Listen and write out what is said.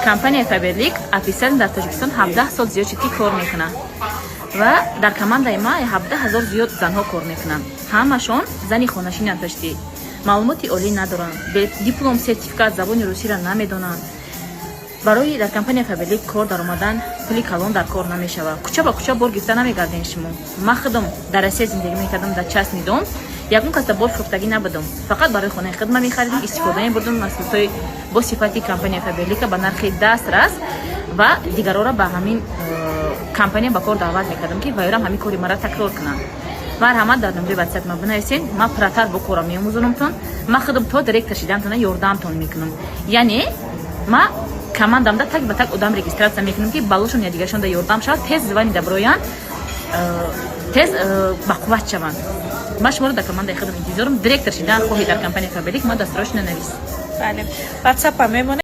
компания Faberlic официально дар Тоҷикистон 17 сол зиёдчики кор мекунад ва дар командаи ма 17,000 зиёд занҳо кор мекунанд. Ҳамашон зани хонашинанд дошти. Маълумоти олӣ надоранд, диплом, сертификат, забони русиро намедонанд. барои дар компания Faberlic кор даромадан пули калон дар кор намешавад. Куча ба куча бор гирифта намегардем шумо. Ман худам дар Россия зиндагӣ мекардам, дар частни дом. Ягон кас бор фурӯхтагӣ набудам. Фақат барои хонаи хидмат мехаридем, истифода мебурдем маҳсулотҳои бо сифати компания Faberlic ба нархи дастрас ва дигарора ба ҳамин компания ба кор даъват мекардам ки вайрам ҳамин кори мара такрор кунанд. марҳамат дар номери ватсап ма бинависед. Ман пратар бо корам меомӯзонамтон. Ман худам то директор шиданатона ёрдамтон мекунам. Яъне ман командамда так ба так одам регистратсия мекунам ки балошон я дигаршон да ёрдам шавад, тез звани да бироянд, тез бақувват шаванд. ман шуморо дар командаи худам интизорам. Директор шидан хоҳед дар компания Faberlic, ман дастуроши нанавис. Бале. WhatsApp мемонад.